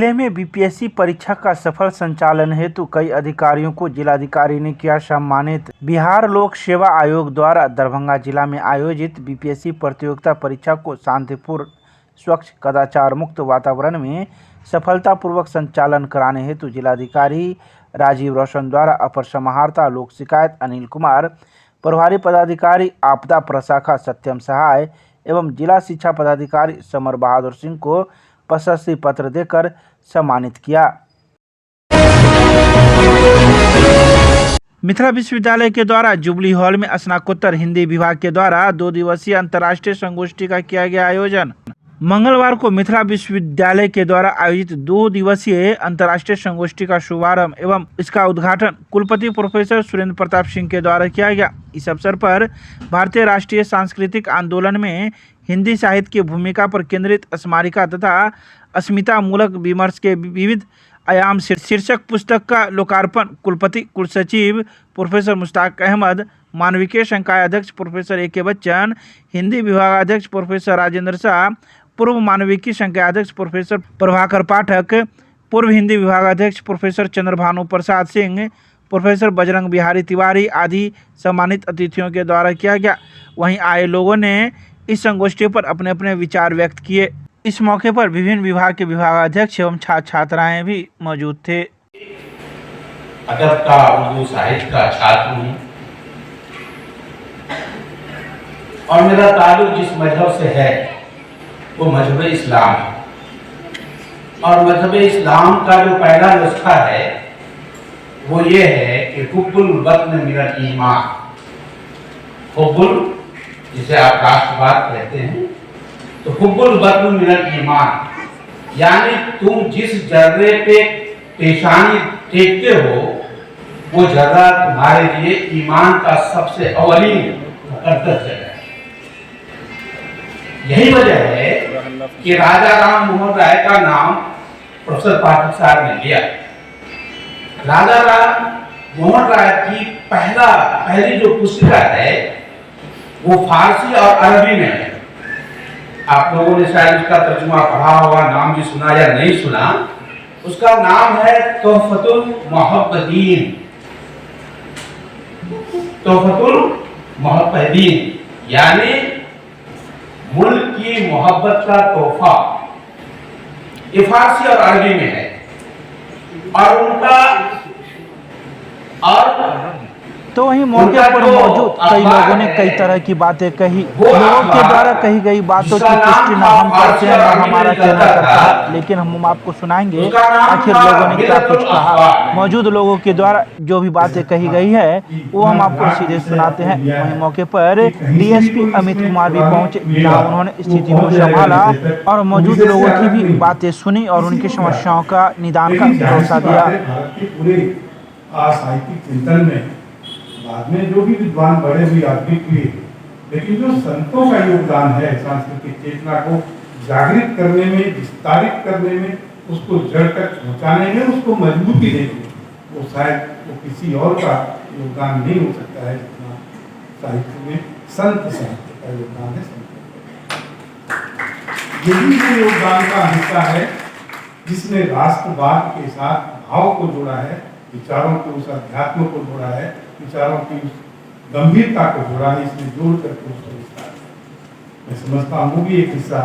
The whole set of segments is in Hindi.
जिले में बीपीएससी परीक्षा का सफल संचालन हेतु कई अधिकारियों को जिलाधिकारी ने किया सम्मानित। बिहार लोक सेवा आयोग द्वारा दरभंगा जिला में आयोजित बीपीएससी प्रतियोगिता परीक्षा को शांतिपूर्ण, स्वच्छ, कदाचार मुक्त वातावरण में सफलतापूर्वक संचालन कराने हेतु जिलाधिकारी राजीव रोशन द्वारा अपर समाहर्ता लोक शिकायत अनिल कुमार, प्रभारी पदाधिकारी आपदा प्रशाखा सत्यम सहाय एवं जिला शिक्षा पदाधिकारी समर बहादुर सिंह को प्रशस्ति पत्र देकर सम्मानित किया। मिथिला विश्वविद्यालय के द्वारा जुबली हॉल में स्नातकोत्तर हिंदी विभाग के द्वारा 2 दिवसीय अंतर्राष्ट्रीय संगोष्ठी का किया गया आयोजन। मंगलवार को मिथिला विश्वविद्यालय के द्वारा आयोजित 2 दिवसीय अंतर्राष्ट्रीय संगोष्ठी का शुभारंभ एवं इसका उद्घाटन कुलपति प्रोफेसर सुरेंद्र प्रताप सिंह के द्वारा किया गया। इस अवसर पर भारतीय राष्ट्रीय सांस्कृतिक आंदोलन में हिंदी साहित्य की भूमिका पर केंद्रित स्मारिका तथा अस्मिता मूलक विमर्श के विविध आयाम शीर्षक पुस्तक का लोकार्पण कुलपति कुलसचिव प्रोफेसर मुश्ताक अहमद, मानविकी संकाय अध्यक्ष प्रोफेसर ए.के. बच्चन, हिंदी विभागाध्यक्ष प्रोफेसर राजेंद्र शाह, पूर्व मानविकी संकाय अध्यक्ष प्रोफेसर प्रभाकर पाठक, पूर्व हिंदी विभागाध्यक्ष प्रोफेसर चंद्रभानु प्रसाद सिंह, प्रोफेसर बजरंग बिहारी तिवारी आदि सम्मानित अतिथियों के द्वारा किया गया। वहीं आए लोगों ने इस संगोष्ठी पर अपने अपने विचार व्यक्त किए। इस मौके पर विभिन्न विभाग के विभागाध्यक्ष एवं छात्र छात्राएं भी मौजूद थे। अदब का, उर्दू साहित्य का छात्र हूँ और मेरा ताल्लुक जिस मजहब से है वो मजहब इस्लाम है। और मजहब इस्लाम का जो पहला नुस्खा है वो ये है कि हुब्बुल वतन मिनल ईमान। हुब्बुल, जिसे आप राष्ट्रवाद कहते हैं, तो हुब्बुल वतन मिनल ईमान, यानी तुम जिस जर्रे पे पेशानी टेकते हो वो जर्रा तुम्हारे लिए ईमान का सबसे अवलीन मुकद्दस जगह है। यही वजह है कि राजा राम मोहन राय का नाम प्रोफेसर पाठक साहब ने लिया। राजा राम मोहन राय की पहली जो पुस्तिका है वो फारसी और अरबी में है। आप लोगों ने शायद उसका तर्जुमा पढ़ा होगा, नाम भी सुना या नहीं सुना। उसका नाम है तोहफतुल मोहब्बतीन। तोहफतुल मोहब्बतीन यानी मुल्क की मोहब्बत का तोहफा। ये फारसी और अरबी में है। और उनका तो वहीं मौके पर मौजूद कई लोगों ने कई तरह की बातें कही। लोगों के द्वारा कही गई बातों की पुष्टि न हम करते हैं न हमारा चैनल करता है, लेकिन हम आपको सुनाएंगे आखिर लोगों ने क्या कुछ कहा। मौजूद लोगों के द्वारा जो भी बातें कही गई है वो हम आपको सीधे सुनाते हैं। वहीं मौके पर डीएसपी अमित कुमार भी पहुंचे, जहाँ उन्होंने स्थिति को संभाला और मौजूद लोगों की भी बातें सुनी और उनकी समस्याओं का निदान का भरोसा दिया। साहित्यिक चिंतन में बाद में जो भी विद्वान बड़े हुए आदमी हुए, लेकिन जो संतों का योगदान है सांस्कृतिक चेतना को जागृत करने में, विस्तारित करने में, उसको जड़ तक पहुंचाने में, उसको मजबूती देने में, वो शायद वो किसी और का योगदान नहीं हो सकता है जितना साहित्य में संत साहित्य का योगदान है। यही वो योगदान का हिस्सा है जिसने राष्ट्रवाद के साथ भाव को जोड़ा है, विचारों के उस अध्यात्म को जोड़ा है, विचारों की उस गंभीरता को जोड़ा है, इसमें जोड़ करके उसको विस्तार। मैं समझता हूँ वो भी एक हिस्सा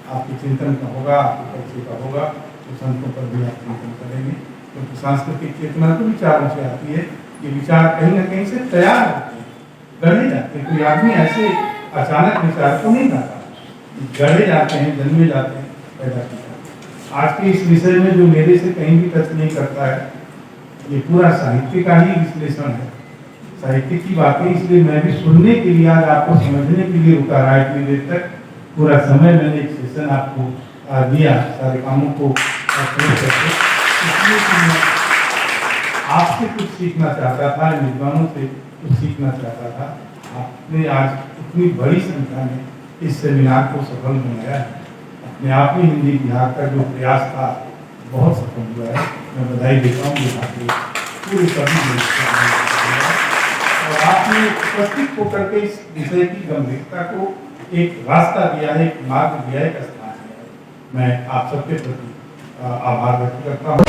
आपके चिंतन का होगा, आपके परिचय का होगा, तो संतों पर भी आप चिंतन करेंगे, क्योंकि सांस्कृतिक चेतना तो विचारों से आती है। ये विचार कहीं ना कहीं से तैयार होते हैं, गढ़े जाते हैं। कोई आदमी ऐसे अचानक विचार को नहीं लाता, गढ़े जाते हैं, जन्मे जाते हैं, पैदा किया। आज के इस विषय में जो मेरे से कहीं भी टच नहीं करता है, ये पूरा साहित्य का ही विश्लेषण है, साहित्य की बातें। इसलिए मैं भी सुनने के लिए, आज आपको समझने के लिए रुका रहा इतनी देर तक। पूरा समय मैंने एक सेशन आपको दिया सारे कामों को करके, इसलिए कि मैं आपसे कुछ सीखना चाहता था, विद्वानों से कुछ सीखना चाहता था। आपने आज इतनी बड़ी संख्या में इस सेमिनार को सफल बनाया है। अपने आप में हिंदी विभाग का जो प्रयास था बहुत सफल हुआ है। मैं बधाई देता हूँ विभाग के पूरे सभी। और आपने उपस्थित होकर के इस विषय की गंभीरता को एक रास्ता दिया है, एक मार्ग दिया है, एक स्थान दिया है। मैं आप सबके प्रति आभार व्यक्त करता हूँ।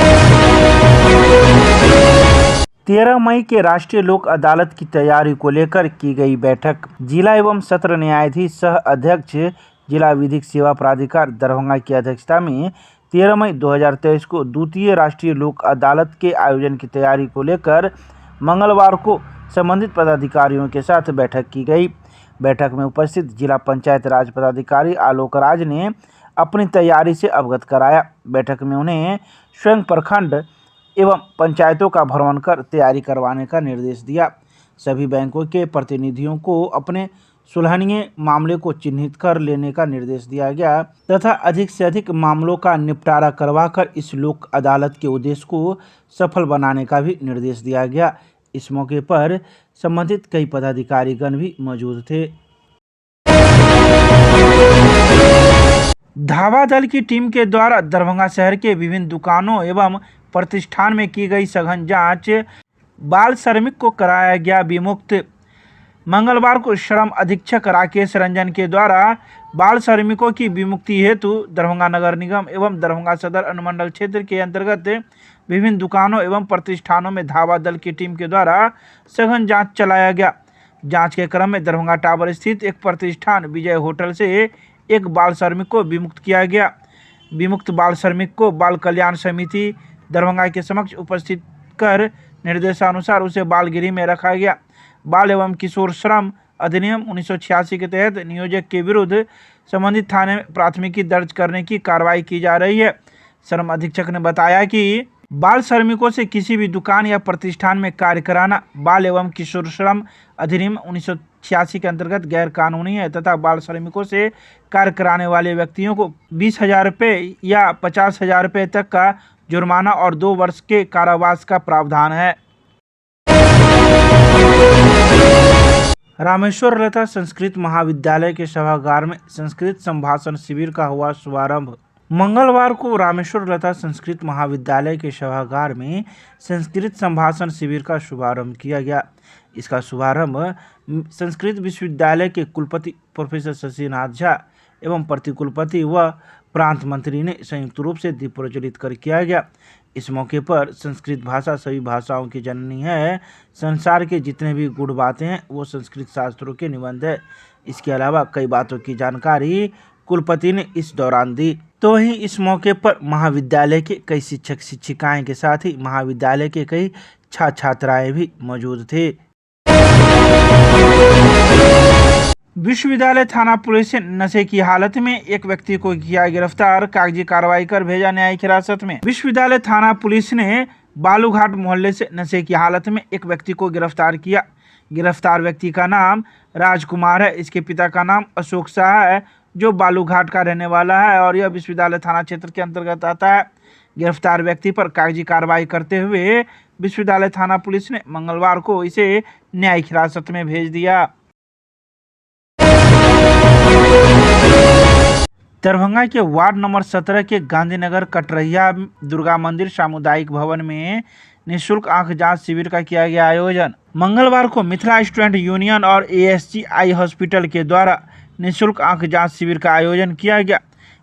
13 मई के राष्ट्रीय लोक अदालत की तैयारी को लेकर की गई बैठक। जिला एवं सत्र न्यायाधीश सह अध्यक्ष जिला विधिक सेवा प्राधिकार दरभंगा की अध्यक्षता में 13 मई 2023 को द्वितीय राष्ट्रीय लोक अदालत के आयोजन की तैयारी को लेकर मंगलवार को संबंधित पदाधिकारियों के साथ बैठक की गई। बैठक में उपस्थित जिला पंचायत राज पदाधिकारी आलोक राज ने अपनी तैयारी से अवगत कराया। बैठक में उन्हें स्वयं प्रखंड एवं पंचायतों का भ्रमण कर तैयारी करवाने का निर्देश दिया। सभी बैंकों के प्रतिनिधियों को अपने सुलहनीय मामले को चिन्हित कर लेने का निर्देश दिया गया तथा अधिक से अधिक मामलों का निपटारा करवाकर इस लोक अदालत के उद्देश्य को सफल बनाने का भी निर्देश दिया गया। इस मौके पर संबंधित कई पदाधिकारीगण भी मौजूद थे। धावा दल की टीम के द्वारा दरभंगा शहर के विभिन्न दुकानों एवं प्रतिष्ठान में की गई सघन जांच, बाल श्रमिक को कराया गया विमुक्त। मंगलवार को श्रम अधीक्षक राकेश रंजन के द्वारा बाल श्रमिकों की विमुक्ति हेतु दरभंगा नगर निगम एवं दरभंगा सदर अनुमंडल क्षेत्र के अंतर्गत विभिन्न दुकानों एवं प्रतिष्ठानों में धावा दल की टीम के द्वारा सघन जांच चलाया गया। जांच के क्रम में दरभंगा टावर स्थित एक प्रतिष्ठान विजय होटल से एक बाल श्रमिक को विमुक्त किया गया। विमुक्त बाल श्रमिक को बाल कल्याण समिति दरभंगा के समक्ष उपस्थित कर निर्देशानुसार उसे बाल गृह में रखा गया। बाल एवं किशोर श्रम अधिनियम 1986 के तहत नियोजक के विरुद्ध संबंधित थाने में प्राथमिकी दर्ज करने की कार्रवाई की जा रही है। श्रम अधीक्षक ने बताया कि बाल श्रमिकों से किसी भी दुकान या प्रतिष्ठान में कार्य कराना बाल एवं किशोर श्रम अधिनियम 1986 के अंतर्गत गैर कानूनी है तथा बाल श्रमिकों से कार्य कराने वाले व्यक्तियों को 20,000 रुपये या 50,000 रुपये तक का जुर्माना और 2 वर्ष के कारावास का प्रावधान है। रामेश्वर लता संस्कृत महाविद्यालय के सभागार में संस्कृत संभाषण शिविर का हुआ शुभारंभ। मंगलवार को रामेश्वर लता संस्कृत महाविद्यालय के सभागार में संस्कृत संभाषण शिविर का शुभारंभ किया गया। इसका शुभारंभ संस्कृत विश्वविद्यालय के कुलपति प्रोफेसर शशिनाथ झा एवं प्रतिकुलपति व प्रांत मंत्री ने संयुक्त रूप से दीप प्रज्वलित कर किया गया। इस मौके पर संस्कृत भाषा सभी भाषाओं की जननी है। संसार के जितने भी गूढ़ बातें हैं वो संस्कृत शास्त्रों के निबंध है। इसके अलावा कई बातों की जानकारी कुलपति ने इस दौरान दी। तो वहीं इस मौके पर महाविद्यालय के कई शिक्षक शिक्षिकाएं के साथ ही महाविद्यालय के कई छात्र छात्राएं भी मौजूद थे। विश्वविद्यालय थाना पुलिस ने नशे की हालत में एक व्यक्ति को किया गिरफ्तार, कागजी कार्रवाई कर भेजा न्यायिक हिरासत में। विश्वविद्यालय थाना पुलिस ने बालूघाट मोहल्ले से नशे की हालत में एक व्यक्ति को गिरफ्तार किया। गिरफ्तार व्यक्ति का नाम राजकुमार है। इसके पिता का नाम अशोक शाह है जो बालूघाट का रहने वाला है और यह विश्वविद्यालय थाना क्षेत्र के अंतर्गत आता है। गिरफ्तार व्यक्ति पर कागजी कार्रवाई करते हुए विश्वविद्यालय थाना पुलिस ने मंगलवार को इसे न्यायिक हिरासत में भेज दिया। दरभंगा के वार्ड नंबर 17 के गांधीनगर कटरैया दुर्गा मंदिर सामुदायिक भवन में निःशुल्क आंख जांच शिविर का किया गया आयोजन। मंगलवार को मिथिला स्टूडेंट यूनियन और ASG आई हॉस्पिटल के द्वारा निःशुल्क आंख जांच शिविर का आयोजन किया गया।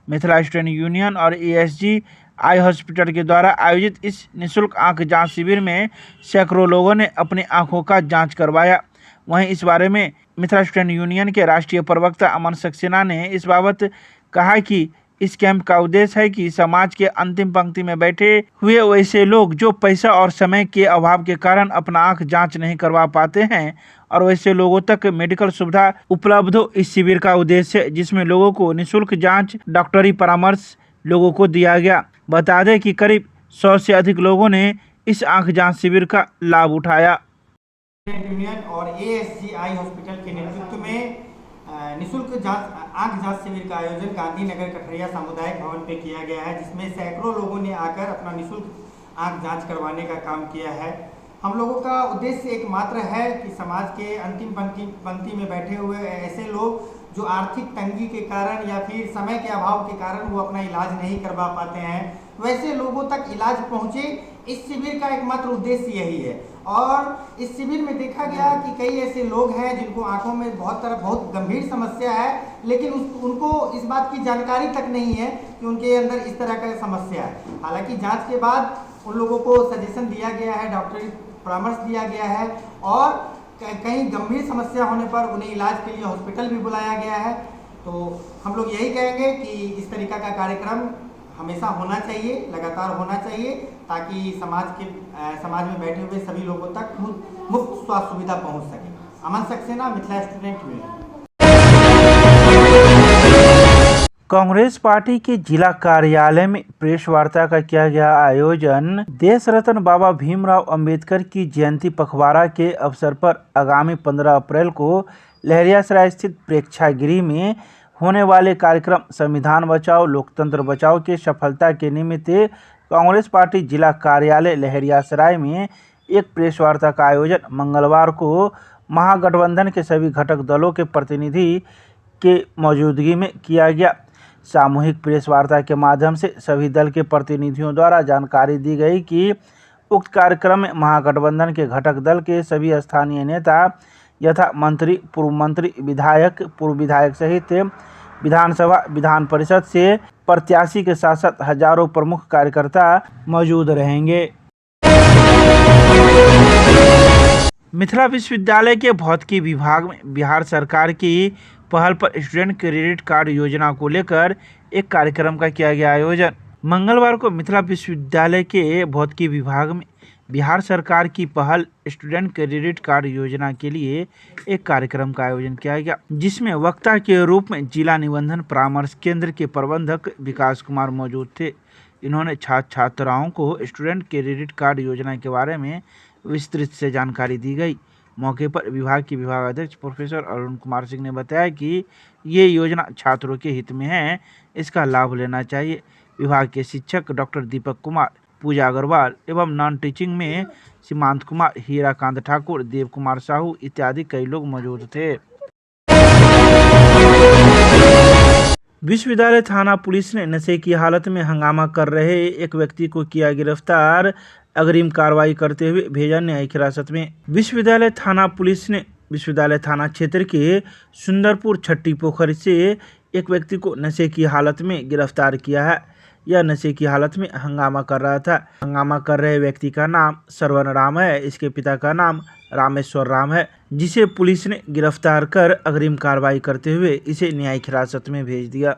मिथिला स्टूडेंट यूनियन और ASG आई हॉस्पिटल के द्वारा आयोजित इस निःशुल्क आंख जांच शिविर में सैकड़ों लोगों ने अपनी आंखों का जांच करवाया। वहीं इस बारे में मिथिला स्टूडेंट यूनियन के राष्ट्रीय प्रवक्ता अमन सक्सेना ने इस बाबत कहा कि इस कैंप का उद्देश्य है कि समाज के अंतिम पंक्ति में बैठे हुए वैसे लोग जो पैसा और समय के अभाव के कारण अपना आंख जांच नहीं करवा पाते हैं और वैसे लोगों तक मेडिकल सुविधा उपलब्ध हो। इस शिविर का उद्देश्य है जिसमें लोगों को निःशुल्क जांच, डॉक्टरी परामर्श लोगों को दिया गया। बता दें कि करीब 100 से अधिक लोगों ने इस आंख जांच शिविर का लाभ उठाया। यूनियन और ASG आई हॉस्पिटल के नेतृत्व में निःशुल्क आंख जांच शिविर का आयोजन गांधीनगर कटरैया सामुदायिक भवन पे किया गया है, जिसमें सैकड़ों लोगों ने आकर अपना निःशुल्क आंख जांच करवाने का काम किया है। हम लोगों का उद्देश्य एकमात्र है कि समाज के अंतिम पंक्ति में बैठे हुए ऐसे लोग जो आर्थिक तंगी के कारण या फिर समय के अभाव के कारण वो अपना इलाज नहीं करवा पाते हैं, वैसे लोगों तक इलाज पहुंचे, इस शिविर का एकमात्र उद्देश्य यही है। और इस शिविर में देखा गया कि कई ऐसे लोग हैं जिनको आंखों में बहुत गंभीर समस्या है, लेकिन उनको इस बात की जानकारी तक नहीं है कि उनके अंदर इस तरह का समस्या है। हालांकि जांच के बाद उन लोगों को सजेशन दिया गया है, डॉक्टरी परामर्श दिया गया है, और कहीं गंभीर समस्या होने पर उन्हें इलाज के लिए हॉस्पिटल भी बुलाया गया है। तो हम लोग यही कहेंगे कि इस तरीका का कार्यक्रम हमेशा होना चाहिए, लगातार होना चाहिए, ताकि समाज में बैठे हुए सभी लोगों तक मुफ्त स्वास्थ्य सुविधा पहुंच सके। Aman Saxena, Mithila student union. Congress party के जिला कार्यालय में प्रेस वार्ता का किया गया आयोजन। देश रत्न बाबा भीमराव अंबेडकर की जयंती पखवाड़ा के अवसर पर आगामी 15 अप्रैल को लहरियासराय स्थित प्रेक्षागृह में होने वाले कार्यक्रम संविधान बचाओ लोकतंत्र बचाओ के सफलता के निमित्त कांग्रेस पार्टी जिला कार्यालय लहरियासराय में एक प्रेस वार्ता का आयोजन मंगलवार को महागठबंधन के सभी घटक दलों के प्रतिनिधि के मौजूदगी में किया गया। सामूहिक प्रेस वार्ता के माध्यम से सभी दल के प्रतिनिधियों द्वारा जानकारी दी गई कि उक्त कार्यक्रम में महागठबंधन के घटक दल के सभी स्थानीय नेता यथा मंत्री, पूर्व मंत्री, विधायक, पूर्व विधायक सहित विधानसभा, विधान परिषद से प्रत्याशी के साथ साथ हजारों प्रमुख कार्यकर्ता मौजूद रहेंगे। मिथिला विश्वविद्यालय के भौतिकी विभाग में बिहार सरकार की पहल पर स्टूडेंट क्रेडिट कार्ड योजना को लेकर एक कार्यक्रम का किया गया आयोजन। मंगलवार को मिथिला विश्वविद्यालय के भौतिकी विभाग में बिहार सरकार की पहल स्टूडेंट क्रेडिट कार्ड योजना के लिए एक कार्यक्रम का आयोजन किया गया, जिसमें वक्ता के रूप में जिला निबंधन परामर्श केंद्र के प्रबंधक विकास कुमार मौजूद थे। इन्होंने छात्र छात्राओं को स्टूडेंट क्रेडिट कार्ड योजना के बारे में विस्तृत से जानकारी दी गई। मौके पर विभाग के विभागाध्यक्ष प्रोफेसर अरुण कुमार सिंह ने बताया कि ये योजना छात्रों के हित में है, इसका लाभ लेना चाहिए। विभाग के शिक्षक डॉक्टर दीपक कुमार, पूजा अग्रवाल एवं नॉन टीचिंग में सीमांत कुमार, हीराकांत ठाकुर, देव कुमार साहू इत्यादि कई लोग मौजूद थे। विश्वविद्यालय थाना पुलिस ने नशे की हालत में हंगामा कर रहे एक व्यक्ति को किया गिरफ्तार। अग्रिम कार्रवाई करते हुए भेजा न्यायिक हिरासत में। विश्वविद्यालय थाना पुलिस ने विश्वविद्यालय थाना क्षेत्र के सुंदरपुर छट्टी पोखरी से एक व्यक्ति को नशे की हालत में गिरफ्तार किया है। यह नशे की हालत में हंगामा कर रहा था। हंगामा कर रहे व्यक्ति का नाम सरवन राम है। इसके पिता का नाम रामेश्वर राम है, जिसे पुलिस ने गिरफ्तार कर अग्रिम कार्रवाई करते हुए इसे न्यायिक हिरासत में भेज दिया।